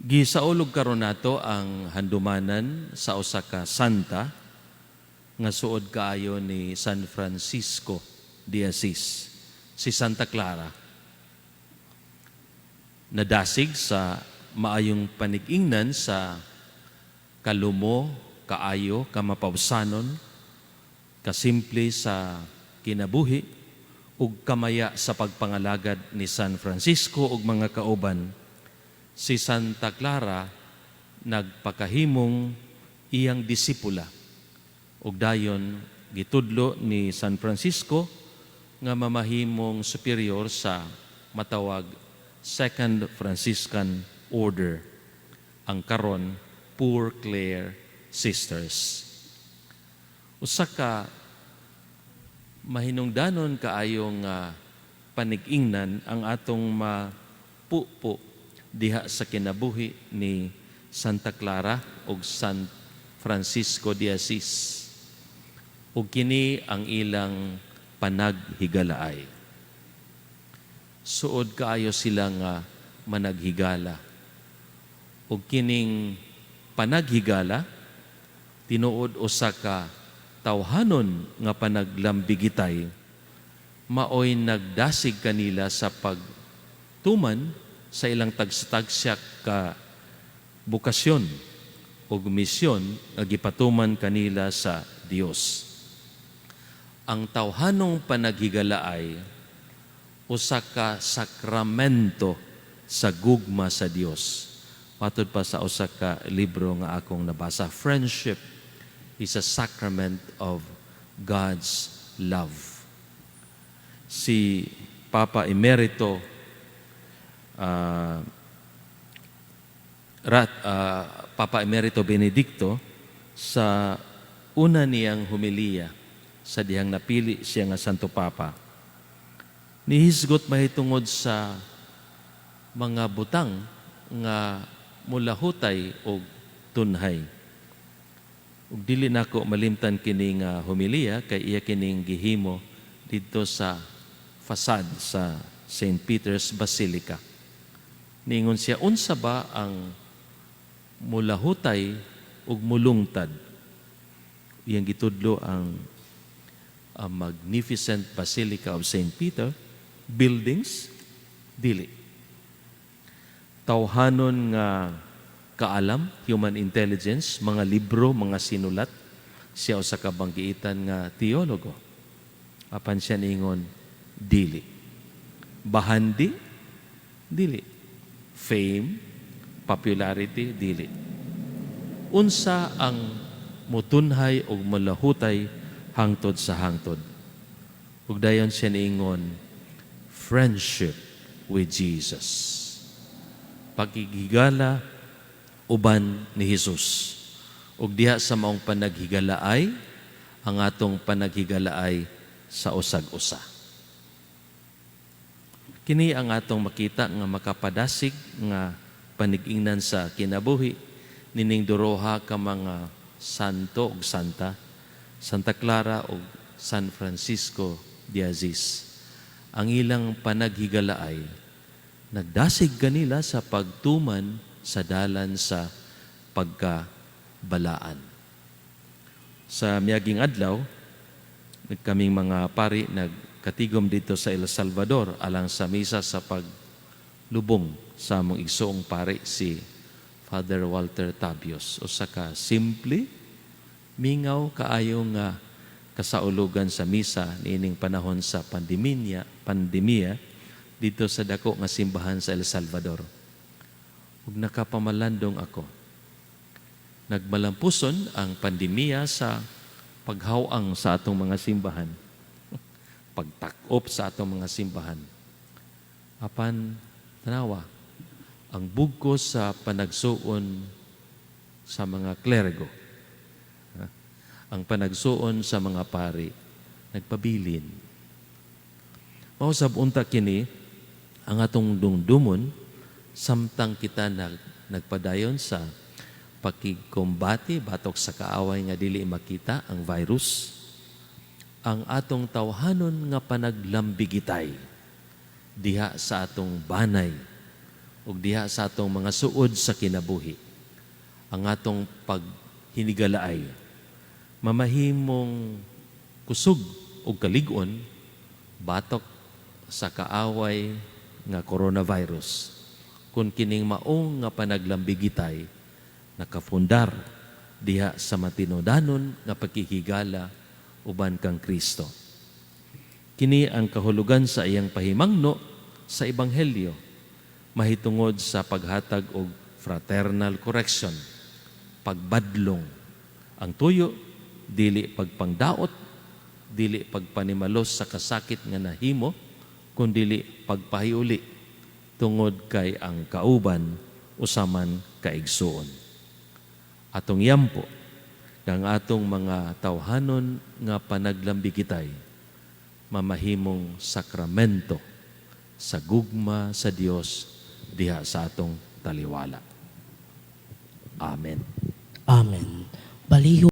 Gisaulog karon nato ang handumanan sa usa ka santa nga suod kaayo ni San Francisco de Assis, si Santa Clara. Nadasig sa maayong panig-ingnan sa kalumo, kaayo, kamapawsanon, kasimple sa kinabuhi, ug kamaya sa pagpangalagad ni San Francisco ug mga kauban. Si Santa Clara nagpakahimong iyang disipula ug dayon gitudlo ni San Francisco nga mamahimong superior sa matawag Second Franciscan Order, ang karon Poor Clare Sisters. Usa ka mahinungdanon kaayong panig-ingnan ang atong mapupo diha sa kinabuhi ni Santa Clara ug San Francisco de Assis. Ug kini ang ilang panaghigalaay. Suod kaayo sila nga managhigala. Ug kining panaghigala tinuod usa ka tawhanon nga panaglambigitay, maoy nagdasig kanila sa pagtuman sa ilang tagsatagsak ka bukasyon o misyon nga gipatuman kanila sa Dios. Ang tawhanong panaghigalaay usa ka sakramento sa gugma sa Dios. Matod pa sa usa ka libro nga akong nabasa, Friendship is a sacrament of God's love. Si Papa Emerito Papa Emerito Benedicto sa una niyang humiliya sa dihang napili siya nga Santo Papa, nihisgot mahitungod sa mga butang nga mulahutay o tunhay. Ug dili nako malimtan kini nga humiliya kay iya kining gihimo didto sa fasad sa St. Peter's Basilica. Ningon siya, unsa ba ang mulahutay ug mulungtad? Iyang gitudlo ang magnificent Basilica of St. Peter. Buildings, dili. Tawhanon nga kaalam, human intelligence, mga libro, mga sinulat, siya usa ka banggiitan nga teologo. Apan siya ningon, dili. Bahandi, dili. Fame, popularity, dili. Unsa ang mutunhay o malahutay hangtod sa hangtod? Ug dayon siya niingon, friendship with Jesus. Pagkigigala uban ni Jesus. Ug diha sa maong panaghigalaay, ang atong panaghigalaay sa usag-usa. Kini ang atong makita nga makapadasig nga panig-ingnan sa kinabuhi nining duroha ka mga santo ug santa, Santa Clara ug San Francisco de Assis. Ang ilang panaghigalaay nagdasig kanila sa pagtuman sa dalan sa pagkabalaan. Sa miaging adlaw, kaming mga pari nagkatigom dito sa El Salvador alang sa misa sa paglubong sa among igsoong pari si Father Walter Tabios. Usa ka simple, mingaw kaayong kasaulugan sa misa niining panahon sa pandemya dito sa dako nga simbahan sa El Salvador. Ug nakapamalandong ako. Nagmalampuson ang pandemya sa paghawang sa atong mga simbahan. Pagtakop sa atong mga simbahan. Apan, tanawa, ang bugkos sa panagsuon sa mga klergo, ang panagsuon sa mga pari, nagpabilin. Mausab unta kini, ang atong dungdumon, samtang kita nagpadayon sa pakigkombati batok sa kaaway nga dili makita ang virus, ang atong tawhanon nga panaglambigitay diha sa atong banay ug diha sa atong mga suod sa kinabuhi. Ang atong paghinigalaay mamahimong kusog o kalig-on batok sa kaaway nga coronavirus. Kung kining maong nga panaglambigitay nakafundar diha sa matinodanon nga pagkikigala uban kang Kristo. Kini ang kahulugan sa iyang pahimangno sa ebanghelyo mahitungod sa paghatag og fraternal correction, pagbadlong. Ang tuyo dili pagpangdaot, dili pagpanimalos sa kasakit nga nahimo, kundi pagpahiuli tungod kay ang kauban usaman kaigsuon. Atong yampo kang atong mga tawhanon nga panaglambigitay mamahimong sakramento sa gugma sa Dios diha sa atong taliwala. Amen. Amen. Baliho